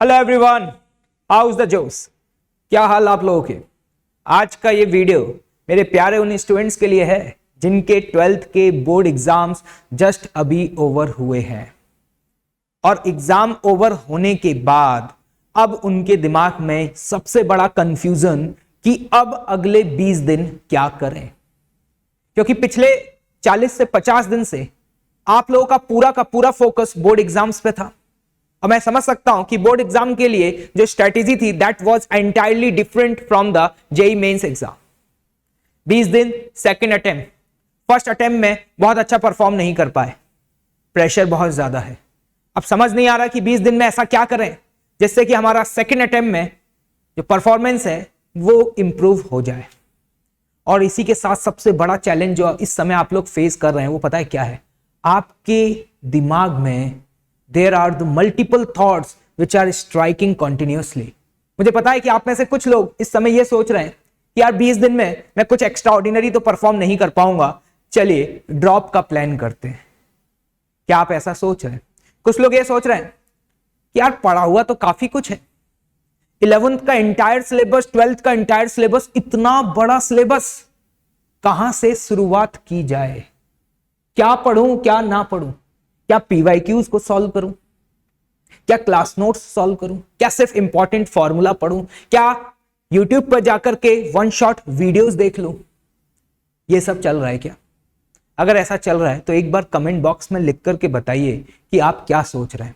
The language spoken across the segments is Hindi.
Hello everyone, how is the जोश। क्या हाल आप लोगों के। आज का ये वीडियो मेरे प्यारे उन स्टूडेंट्स के लिए है जिनके 12th के बोर्ड एग्जाम्स जस्ट अभी ओवर हुए हैं और एग्जाम ओवर होने के बाद अब उनके दिमाग में सबसे बड़ा कंफ्यूजन कि अब अगले 20 दिन क्या करें, क्योंकि पिछले 40 से 50 दिन से आप लोगों का पूरा फोकस बोर्ड एग्जाम्स पे था। और मैं समझ सकता हूं कि बोर्ड एग्जाम के लिए जो स्ट्रेटेजी थी that was entirely different from the JEE mains exam. 20 दिन सेकंड अटेम्प्ट, फर्स्ट अटेम्प्ट में बहुत अच्छा परफॉर्म नहीं कर पाए, प्रेशर बहुत ज्यादा है। अब समझ नहीं आ रहा कि 20 दिन में ऐसा क्या करें जिससे कि हमारा सेकंड अटेम्प्ट में जो परफॉर्मेंस है वो इंप्रूव हो जाए। और इसी के साथ सबसे बड़ा चैलेंज जो इस समय आप लोग फेस कर रहे हैं वो पता है क्या है। आपके दिमाग में there are the multiple thoughts which are striking continuously। मुझे पता है कि आप में से कुछ लोग इस समय ये सोच रहे हैं कि यार 20 दिन में मैं कुछ एक्स्ट्रा ऑर्डिनरी तो परफॉर्म नहीं कर पाऊंगा, चलिए ड्रॉप का प्लान करते हैं। क्या आप ऐसा सोच रहे हैं? कुछ लोग ये सोच रहे हैं कि यार पढ़ा हुआ तो काफी कुछ है, 11th का एंटायर सिलेबस, 12th का एंटायर सिलेबस, इतना बड़ा सिलेबस, कहां से शुरुआत की जाए, क्या पढ़ूं क्या ना पढ़ूं, क्या पीवाईक्यूज को सॉल्व करूं, क्या क्लास नोट्स सॉल्व करूं, क्या सिर्फ इंपॉर्टेंट फॉर्मूला पढ़ूं, क्या यूट्यूब पर जाकर के वन शॉट वीडियोस देख लूं। ये सब चल रहा है क्या? अगर ऐसा चल रहा है तो एक बार कमेंट बॉक्स में लिख करके बताइए कि आप क्या सोच रहे हैं।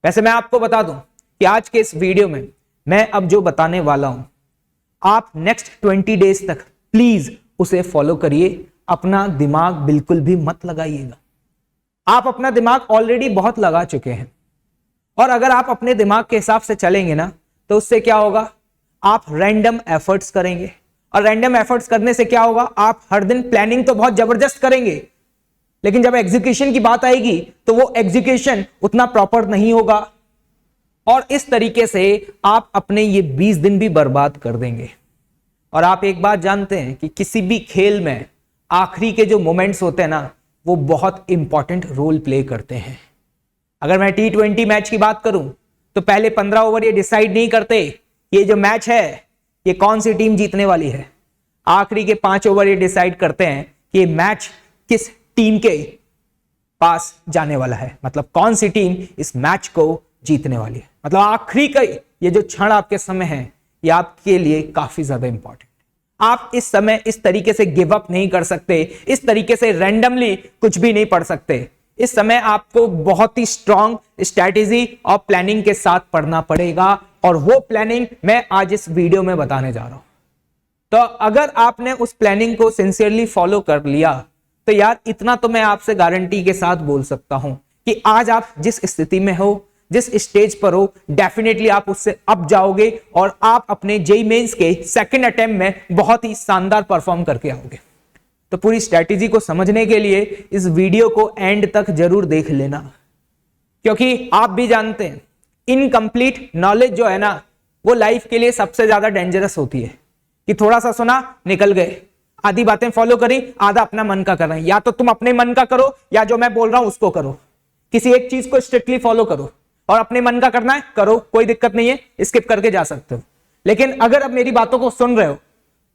वैसे मैं आपको बता दूं कि आज के इस वीडियो में मैं अब जो बताने वाला हूं आप नेक्स्ट 20 डेज तक प्लीज उसे फॉलो करिए। अपना दिमाग बिल्कुल भी मत लगाइएगा। आप अपना दिमाग ऑलरेडी बहुत लगा चुके हैं और अगर आप अपने दिमाग के हिसाब से चलेंगे ना तो उससे क्या होगा, आप रैंडम एफर्ट्स करेंगे और रैंडम एफर्ट्स करने से क्या होगा, आप हर दिन प्लानिंग तो बहुत जबरदस्त करेंगे लेकिन जब एग्जीक्यूशन की बात आएगी तो वो एग्जीक्यूशन उतना प्रॉपर नहीं होगा और इस तरीके से आप अपने ये 20 दिन भी बर्बाद कर देंगे। और आप एक बात जानते हैं कि किसी भी खेल में आखिरी के जो मोमेंट्स होते हैं ना वो बहुत इंपॉर्टेंट रोल प्ले करते हैं। अगर मैं T20 मैच की बात करूं तो पहले 15 ओवर ये डिसाइड नहीं करते ये जो मैच है ये कौन सी टीम जीतने वाली है। आखिरी के 5 ओवर ये डिसाइड करते हैं कि ये मैच किस टीम के पास जाने वाला है, मतलब कौन सी टीम इस मैच को जीतने वाली है। मतलब आखिरी का ये जो क्षण आपके समय है ये आपके लिए काफी ज्यादा इंपॉर्टेंट। आप इस समय इस तरीके से गिव अप नहीं कर सकते, इस तरीके से रैंडमली कुछ भी नहीं पढ़ सकते। इस समय आपको बहुत ही स्ट्रांग स्ट्रैटेजी और प्लानिंग के साथ पढ़ना पड़ेगा और वो प्लानिंग मैं आज इस वीडियो में बताने जा रहा हूं। तो अगर आपने उस प्लानिंग को सिंसियरली फॉलो कर लिया तो यार इतना तो मैं आपसे गारंटी के साथ बोल सकता हूं कि आज आप जिस स्थिति में हो, जिस स्टेज पर हो, डेफिनेटली आप उससे अप जाओगे और आप अपने जेईई मेंस के सेकंड अटेम्प्ट में बहुत ही शानदार परफॉर्म करके आओगे। तो पूरी स्ट्रैटेजी को समझने के लिए इस वीडियो को एंड तक जरूर देख लेना, क्योंकि आप भी जानते हैं इनकम्प्लीट नॉलेज जो है ना वो लाइफ के लिए सबसे ज्यादा डेंजरस होती है कि थोड़ा सा सुना निकल गए, आधी बातें फॉलो करी, आधा अपना मन का कर रहे हैं। या तो तुम अपने मन का करो या जो मैं बोल रहा हूं उसको करो, किसी एक चीज को स्ट्रिक्टली फॉलो करो और अपने मन का करना है करो, कोई दिक्कत नहीं है, स्किप करके जा सकते हो। लेकिन अगर अब मेरी बातों को सुन रहे हो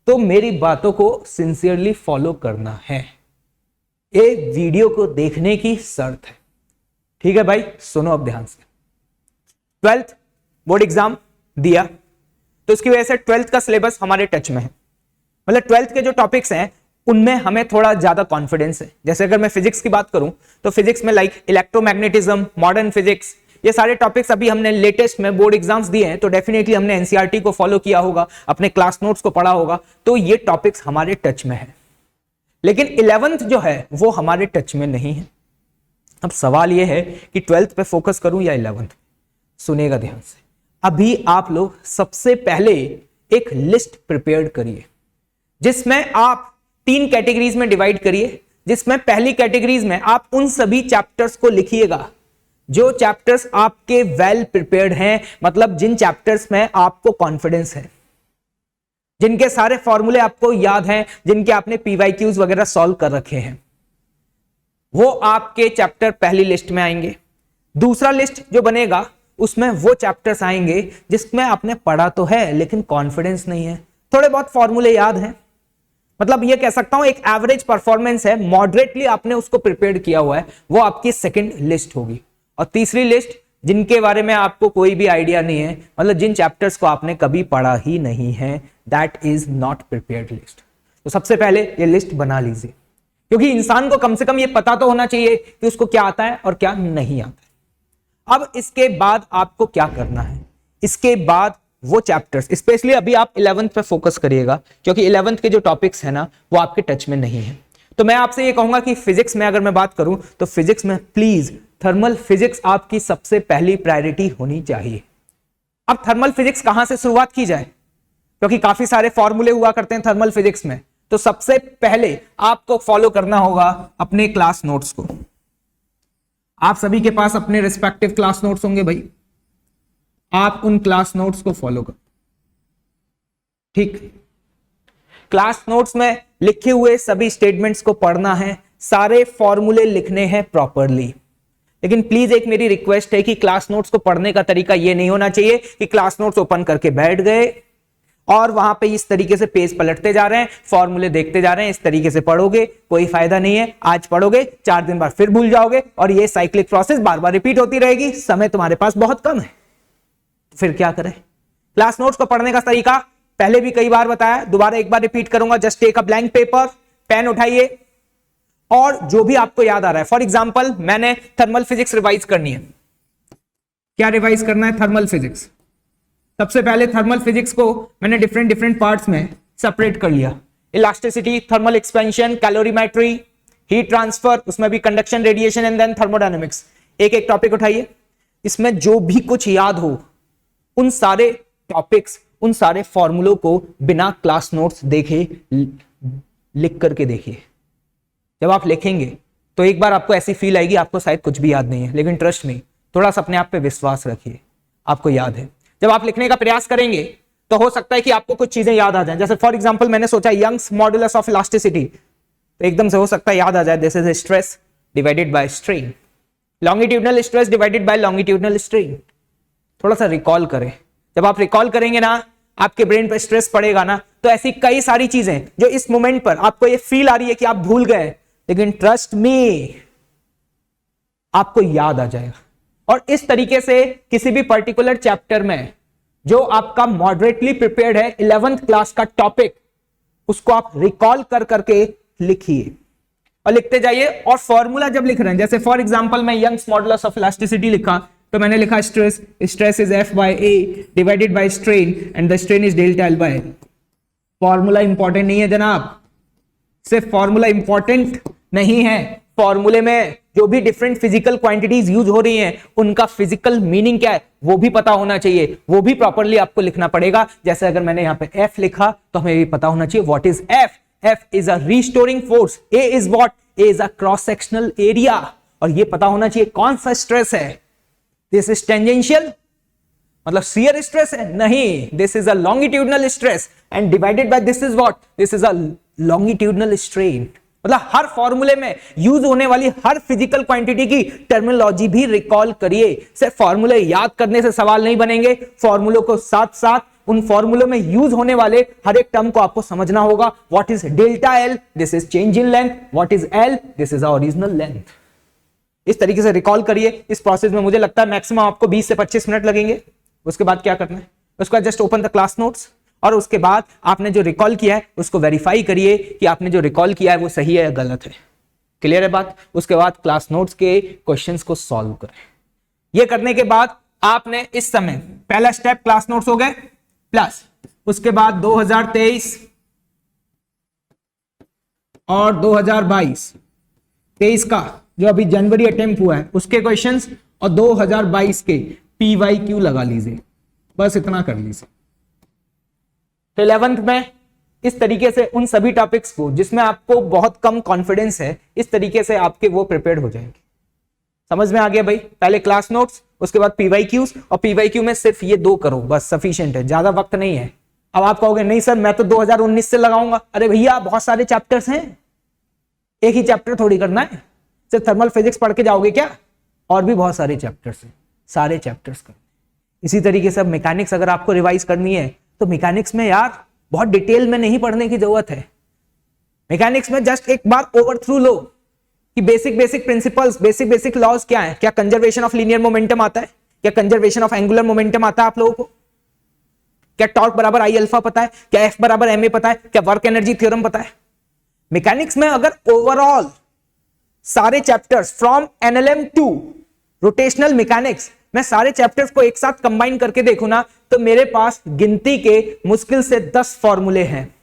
तो मेरी बातों को सिंसियरली फॉलो करना है, ये वीडियो को देखने की शर्त है। ठीक है भाई, सुनो अब ध्यान से। 12th बोर्ड एग्जाम दिया तो इसकी वजह से 12th का सिलेबस हमारे टच में है, मतलब 12th के जो टॉपिक्स हैं उनमें हमें थोड़ा ज्यादा कॉन्फिडेंस है। जैसे अगर मैं फिजिक्स की बात करूं तो फिजिक्स में लाइक इलेक्ट्रोमैग्नेटिज्म, मॉडर्न फिजिक्स, ये सारे टॉपिक्स अभी हमने लेटेस्ट में बोर्ड एग्जाम्स दिए हैं तो डेफिनेटली हमने एनसीईआरटी को फॉलो किया होगा, अपने क्लास नोट्स को पढ़ा होगा, तो ये टॉपिक्स हमारे टच में है। लेकिन 11th जो है वो हमारे टच में नहीं है। अब सवाल ये है कि 12th पे फोकस करूं या 11th। सुनेगा ध्यान से। अभी आप लोग सबसे पहले एक लिस्ट प्रिपेयर करिए जिसमें आप 3 कैटेगरीज में डिवाइड करिए, जिसमें पहली कैटेगरीज में आप उन सभी चैप्टर्स को लिखिएगा जो चैप्टर्स आपके वेल प्रिपेयर्ड हैं, मतलब जिन चैप्टर्स में आपको कॉन्फिडेंस है, जिनके सारे फॉर्मूले आपको याद हैं, जिनके आपने पीवाईक्यूज वगैरह सॉल्व कर रखे हैं, वो आपके चैप्टर पहली लिस्ट में आएंगे। दूसरा लिस्ट जो बनेगा उसमें वो चैप्टर्स आएंगे जिसमें आपने पढ़ा तो है लेकिन कॉन्फिडेंस नहीं है, थोड़े बहुत फॉर्मूले याद हैं, मतलब ये कह सकता हूं एक एवरेज परफॉर्मेंस है, मॉडरेटली आपने उसको प्रिपेयर किया हुआ है, वो आपकी सेकंड लिस्ट होगी। और तीसरी लिस्ट जिनके बारे में आपको कोई भी आइडिया नहीं है, मतलब जिन चैप्टर्स को आपने कभी पढ़ा ही नहीं है, that is not prepared list. तो सबसे पहले ये लिस्ट बना लीजिए, क्योंकि इंसान को कम से कम ये पता तो होना चाहिए कि उसको क्या आता है और क्या नहीं आता है। अब इसके बाद आपको क्या करना है, इसके बाद वो चैप्टर्स, स्पेशली अभी आप 11th पे फोकस करिएगा, क्योंकि 11th के जो टॉपिक्स है ना वो आपके टच में नहीं है। तो मैं आपसे ये कहूंगा कि फिजिक्स में अगर मैं बात करूं तो फिजिक्स में प्लीज थर्मल फिजिक्स आपकी सबसे पहली प्रायोरिटी होनी चाहिए। अब थर्मल फिजिक्स कहां से शुरुआत की जाए, क्योंकि काफी सारे फॉर्मूले हुआ करते हैं थर्मल फिजिक्स में, तो सबसे पहले आपको फॉलो करना होगा अपने क्लास नोट्स को। आप सभी के पास अपने रिस्पेक्टिव क्लास नोट्स होंगे भाई, आप उन क्लास नोट्स को फॉलो करो, ठीक। क्लास नोट्स में लिखे हुए सभी स्टेटमेंट्स को पढ़ना है, सारे फॉर्मूले लिखने हैं प्रॉपरली। लेकिन प्लीज एक मेरी रिक्वेस्ट है कि क्लास नोट्स को पढ़ने का तरीका यह नहीं होना चाहिए कि क्लास नोट्स ओपन करके बैठ गए और वहां पे इस तरीके से पेज पलटते जा रहे हैं, फॉर्मूले देखते जा रहे हैं। इस तरीके से पढ़ोगे कोई फायदा नहीं है, आज पढ़ोगे 4 दिन बाद फिर भूल जाओगे और ये साइक्लिक प्रोसेस बार बार रिपीट होती रहेगी, समय तुम्हारे पास बहुत कम है, फिर क्या करें। क्लास नोट्स को पढ़ने का तरीका पहले भी कई बार बताया, दोबारा एक बार रिपीट करूंगा। Just take a blank paper, pen उठाइए और जो भी आपको याद आ रहा है, फॉर एग्जांपल मैंने थर्मल फिजिक्स रिवाइज करनी है। क्या रिवाइज करना है? Thermal physics. सबसे पहले थर्मल फिजिक्स को मैंने डिफरेंट पार्ट्स में सेपरेट कर लिया। Elasticity, thermal expansion, calorimetry, heat transfer, उसमें भी conduction, radiation and then thermodynamics. एक एक टॉपिक उठाइए, इसमें जो भी कुछ याद हो उन सारे टॉपिक्स, उन सारे फॉर्मूलों को बिना क्लास नोट्स देखे लिख करके देखिए। जब आप लिखेंगे तो एक बार आपको ऐसी फील आएगी आपको शायद कुछ भी याद नहीं है, लेकिन ट्रस्ट में थोड़ा सा अपने आप पे विश्वास रखिए, आपको याद है। जब आप लिखने का प्रयास करेंगे तो हो सकता है कि आपको कुछ चीजें याद आ जाएं। जैसे फॉर एग्जांपल मैंने सोचा यंग्स मॉडुलस ऑफ इलास्टिसिटी, तो एकदम से हो सकता है याद आ जाए this is stress divided by strain, longitudinal stress divided by longitudinal strain. थोड़ा सा रिकॉल करें, जब आप रिकॉल करेंगे ना आपके ब्रेन पे स्ट्रेस पड़ेगा ना, तो ऐसी कई सारी चीजें जो इस मोमेंट पर आपको ये फील आ रही है कि आप भूल गए, लेकिन ट्रस्ट मी आपको याद आ जाएगा। और इस तरीके से किसी भी पर्टिकुलर चैप्टर में जो आपका मॉडरेटली प्रिपेयर्ड है 11th क्लास का टॉपिक, उसको आप रिकॉल कर करके लिखिए और लिखते जाइए। और फॉर्मूला जब लिख रहे हैं, जैसे फॉर एग्जांपल मैं यंग्स मॉडुलस ऑफ इलास्टिसिटी लिखा तो मैंने लिखा stress is F by A divided by strain and the strain is delta L by L। Formula important नहीं है जनाब, सिर्फ फॉर्मूला इंपॉर्टेंट नहीं है, फॉर्मूले में जो भी डिफरेंट फिजिकल क्वांटिटीज यूज हो रही हैं उनका फिजिकल मीनिंग क्या है वो भी पता होना चाहिए, वो भी प्रॉपर्ली आपको लिखना पड़ेगा। जैसे अगर मैंने यहां पे F लिखा तो हमें भी पता होना चाहिए what is F। F is a restoring force, A is what, A is a cross sectional area, और ये पता होना चाहिए कौन सा स्ट्रेस है। दिस इज टेंजेंशियल, मतलब शियर स्ट्रेस है? नहीं, this is a longitudinal stress and divided by this is what, this is a longitudinal strain. मतलब हर फॉर्मूले में यूज होने वाली हर फिजिकल क्वांटिटी की टर्मिनोलॉजी भी रिकॉल करिए। सिर्फ फॉर्मूले याद करने से सवाल नहीं बनेंगे, फॉर्मूलों को साथ साथ उन फॉर्मूलों में यूज होने वाले हर एक टर्म को आपको समझना होगा। What is delta L, this is change in length, what is L, this is original length. इस तरीके से रिकॉल करिए। इस प्रोसेस में मुझे लगता है मैक्सिमम आपको 20 से 25 मिनट लगेंगे। उसके बाद क्या करना है, उसके बाद just open the class notes और उसके बाद आपने जो रिकॉल किया है उसको वेरीफाई करिए कि आपने जो रिकॉल किया है वो सही है या गलत है। क्लियर है बात? उसके बाद क्लास नोट्स के क्वेश्चंस को सॉल्व करें। ये करने के बाद आपने इस समय पहला स्टेप क्लास नोट्स हो गए, प्लस उसके बाद 2023 और 2022 23 का जो अभी जनवरी अटेम्प्ट हुआ है उसके क्वेश्चंस और 2022 के PYQ लगा लीजिए, बस इतना कर लीजिए। तो 11th में इस तरीके से उन सभी टॉपिक्स को जिसमें आपको बहुत कम कॉन्फिडेंस है, इस तरीके से आपके वो प्रिपेयर्ड हो जाएंगे। समझ में आ गया भाई? पहले क्लास नोट्स, उसके बाद PYQs, और PYQ में सिर्फ ये 2 करो, बस सफिशिएंट है, ज्यादा वक्त नहीं है। अब आप कहोगे नहीं सर मैं तो 2019 से लगाऊंगा। अरे भैया बहुत सारे चैप्टर्स हैं, एक ही चैप्टर थोड़ी करना है, सिर्फ थर्मल फिजिक्स पढ़ के जाओगे क्या? और भी बहुत सारे चैप्टर्स हैं, सारे चैप्टर्स कर। इसी तरीके से मैकेनिक्स अगर आपको रिवाइज करनी है तो मैकेनिक्स में यार बहुत डिटेल में नहीं पढ़ने की जरूरत है। मैकेनिक्स में जस्ट एक बार ओवर थ्रू लो कि basic basic principles, basic basic laws क्या है। क्या कंजर्वेशन ऑफ लीनियर मोमेंटम आता है? क्या कंजर्वेशन ऑफ एंगुलर मोमेंटम आता है आप लोगों को? क्या टॉर्क बराबर आई अल्फा पता है? क्या एफ बराबर एम ए पता है? क्या वर्क एनर्जी थ्योरम पता है? मैकेनिक्स में अगर ओवरऑल सारे chapters from NLM to rotational mechanics, मैं सारे चैप्टर्स को एक साथ कंबाइन करके देखूं ना, तो मेरे पास गिनती के मुश्किल से 10 फॉर्मूले हैं।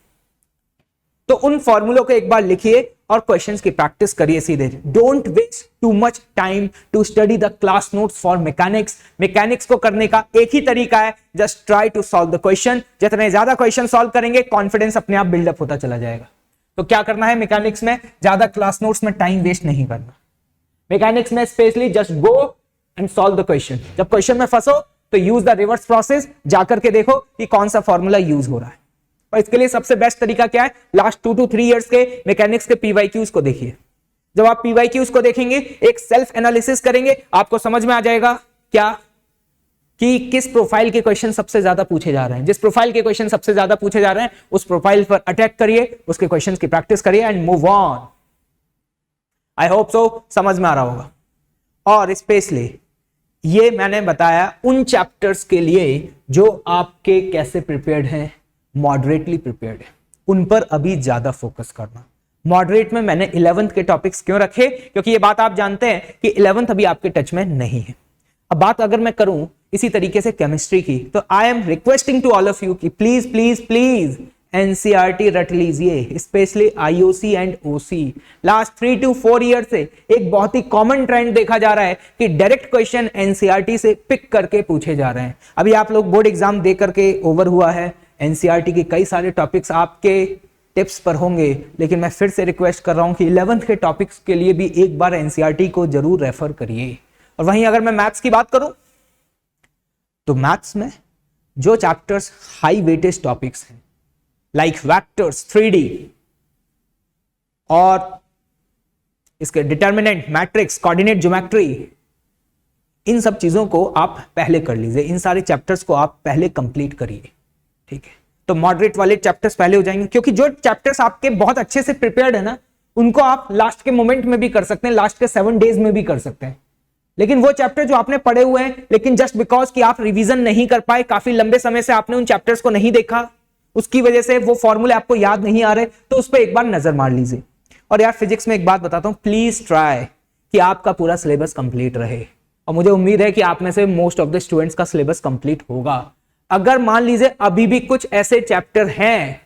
तो उन फॉर्मूलों को एक बार लिखिए और क्वेश्चंस की प्रैक्टिस करिए सीधे। Don't waste too much time to study the class notes for mechanics. Mechanics को करने का एक ही तरीका है, just try to solve the question. जितने ज्यादा क्वेश्चन सॉल्व करेंगे कॉन्फिडेंस अपने आप बिल्डअप होता चला जाएगा। तो क्या करना है मैकेनिक्स में? ज्यादा क्लास नोट्स में टाइम वेस्ट नहीं करना। मैकेनिक्स में specially just go and solve the question. जब क्वेश्चन में फंसो तो यूज द रिवर्स प्रोसेस, जाकर के देखो कि कौन सा फॉर्मूला यूज हो रहा है। और इसके लिए सबसे बेस्ट तरीका क्या है? लास्ट 2 to 3 इयर्स के मैकेनिक्स के पीवाईक्यूज को देखिए। जब आप पीवाईक्यूज को देखेंगे, एक सेल्फ एनालिसिस करेंगे, आपको समझ में आ जाएगा क्या कि किस प्रोफाइल के क्वेश्चन सबसे ज्यादा पूछे जा रहे हैं। जिस प्रोफाइल के क्वेश्चन सबसे ज्यादा पूछे जा रहे हैं उस प्रोफाइल पर अटैक करिए, उसके क्वेश्चंस की प्रैक्टिस करिए and move on. I hope so समझ में आ रहा होगा। और स्पेशली ये मैंने बताया उन चैप्टर्स के लिए जो आपके कैसे प्रिपेयर्ड हैं, मॉडरेटली प्रिपेयर्ड है, उन पर अभी ज्यादा फोकस करना। मॉडरेट में मैंने 11th के टॉपिक्स क्यों रखे? क्योंकि ये बात आप जानते हैं कि 11th अभी आपके टच में नहीं है। अब बात अगर मैं करूं इसी तरीके से केमिस्ट्री की, तो I am requesting to all of you कि प्लीज प्लीज प्लीज एनसीईआरटी रट लीजिए, specially IOC and OC. Last 3 to 4 year से एक बहुत ही कॉमन ट्रेंड देखा जा रहा है कि डायरेक्ट क्वेश्चन एनसीईआरटी से पिक करके पूछे जा रहे हैं। अभी आप लोग बोर्ड एग्जाम दे करके ओवर हुआ है, एनसीईआरटी के कई सारे टॉपिक्स आपके टिप्स पर होंगे, लेकिन मैं फिर से रिक्वेस्ट कर रहा हूं कि 11th के टॉपिक्स के लिए भी एक बार एनसीईआरटी को जरूर रेफर करिए। और वहीं अगर मैं मैथ्स की बात करूं तो मैथ्स में जो चैप्टर्स हाई वेटेज टॉपिक्स हैं लाइक वेक्टर्स, 3D और इसके डिटर्मिनेंट, मैट्रिक्स, कोऑर्डिनेट ज्योमेट्री, इन सब चीजों को आप पहले कर लीजिए। इन सारे चैप्टर्स को आप पहले कंप्लीट करिए, ठीक है? तो मॉडरेट वाले चैप्टर्स पहले हो जाएंगे, क्योंकि जो चैप्टर्स आपके बहुत अच्छे से प्रिपेयर्ड है ना, उनको आप लास्ट के मोमेंट में भी कर सकते हैं, लास्ट के 7 डेज में भी कर सकते हैं। लेकिन वो चैप्टर जो आपने पढ़े हुए हैं, लेकिन जस्ट बिकॉज कि आप रिवीजन नहीं कर पाए, काफी लंबे समय से आपने उन चैप्टर्स को नहीं देखा, उसकी वजह से वो फॉर्मूले आपको याद नहीं आ रहे, तो उस पर एक बार नजर मार लीजिए। और यार फिजिक्स में एक बात बताता हूं, प्लीज ट्राई कि आपका पूरा सिलेबस कंप्लीट रहे। और मुझे उम्मीद है कि आप में से मोस्ट ऑफ द स्टूडेंट्स का सिलेबस कंप्लीट होगा। अगर मान लीजिए अभी भी कुछ ऐसे चैप्टर हैं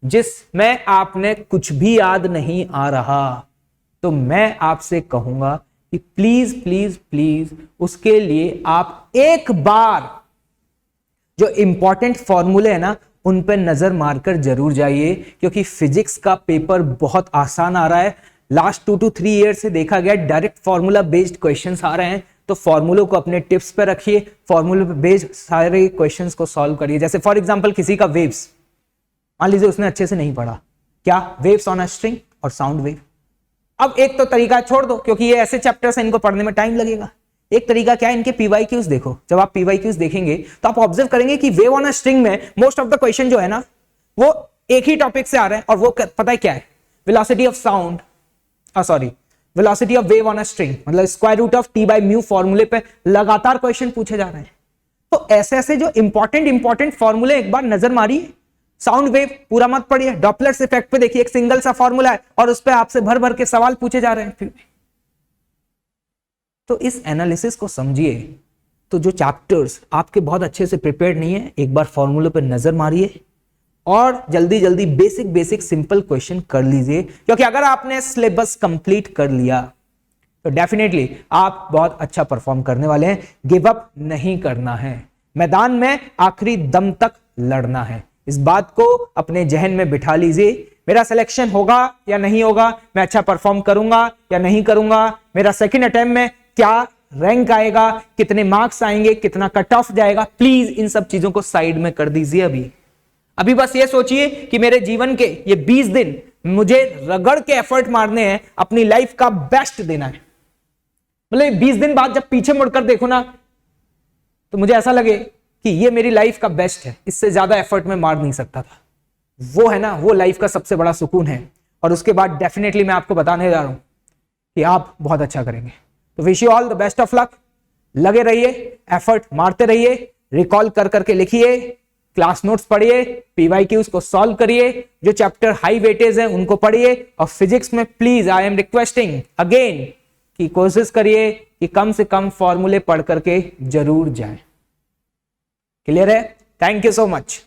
जिसमें आपने कुछ भी याद नहीं आ रहा, तो मैं आपसे कहूंगा कि प्लीज प्लीज प्लीज उसके लिए आप एक बार जो इंपॉर्टेंट फॉर्मूले है ना, उन पर नजर मारकर जरूर जाइए, क्योंकि फिजिक्स का पेपर बहुत आसान आ रहा है। लास्ट 2 to 3 ईयर से देखा गया डायरेक्ट फॉर्मूला बेस्ड क्वेश्चंस आ रहे हैं, तो फॉर्मूलों को अपने टिप्स पे रखिए, फॉर्मूले पे बेस्ड सारे क्वेश्चंस को सॉल्व करिए। जैसे फॉर एग्जांपल किसी का वेव्स, मान लीजिए उसने अच्छे से नहीं पढ़ा, क्या वेव्स ऑन अ स्ट्रिंग और साउंड वेव। अब एक तो तरीका छोड़ दो, क्योंकि ये ऐसे चैप्टर्स हैं इनको पढ़ने में टाइम लगेगा। एक तरीका क्या है, इनके पीवाईक्यूज देखो। जब आप पीवाईक्यूज देखेंगे तो आप ऑब्जर्व करेंगे कि वेव ऑन अ स्ट्रिंग में मोस्ट ऑफ द क्वेश्चन जो है ना, वो एक ही टॉपिक से आ रहे हैं, और वो पता है क्या है? Velocity of sound, velocity of wave on a string, मतलब square root of T by mu फॉर्मूले पे लगातार क्वेश्चन पूछे जा रहे हैं। तो ऐसे ऐसे जो इंपॉर्टेंट फॉर्मूले एक बार नजर मारिए। साउंड वेव पूरा मत पढ़िए, डॉपलर्स इफेक्ट पे देखिए, एक सिंगल सा फॉर्मूला है और उस पर आपसे भर भर के सवाल पूछे जा रहे हैं फिर भी। तो इस एनालिसिस को समझिए। तो जो चैप्टर्स आपके बहुत अच्छे से प्रिपेयर्ड नहीं है, एक बार फॉर्मूले पर नजर मारिए और जल्दी जल्दी बेसिक सिंपल क्वेश्चन कर लीजिए, क्योंकि अगर आपने सिलेबस कंप्लीट कर लिया तो डेफिनेटली आप बहुत अच्छा परफॉर्म करने वाले हैं। गिव अप नहीं करना है, मैदान में आखिरी दम तक लड़ना है। इस बात को अपने जहन में बिठा लीजिए। मेरा सिलेक्शन होगा या नहीं होगा, मैं अच्छा परफॉर्म करूंगा या नहीं करूंगा, मेरा सेकंड अटेम्प्ट में क्या रैंक आएगा, कितने मार्क्स आएंगे, कितना कट ऑफ जाएगा, प्लीज इन सब चीजों को साइड में कर दीजिए। अभी बस ये सोचिए कि मेरे जीवन के ये 20 दिन मुझे रगड़ के एफर्ट मारने हैं, अपनी लाइफ का बेस्ट देना है। मतलब 20 दिन बाद जब पीछे मुड़कर देखो ना, तो मुझे ऐसा लगे कि ये मेरी लाइफ का बेस्ट है, इससे ज्यादा एफर्ट में मार नहीं सकता था। वो है ना, वो लाइफ का सबसे बड़ा सुकून है। और उसके बाद डेफिनेटली मैं आपको बताने जा रहा हूं कि आप बहुत अच्छा करेंगे। तो wish you all the best of luck. लगे रहिए, एफर्ट मारते रहिए, रिकॉल कर करके लिखिए, क्लास नोट्स पढ़िए, पीवाईक्यूज को सॉल्व करिए, जो चैप्टर हाई वेटेज है उनको पढ़िए, और फिजिक्स में please I am requesting again कि कोशिश करिए कि कम से कम फॉर्मूले पढ़ करके जरूर जाएं। क्लियर है? Thank you so much.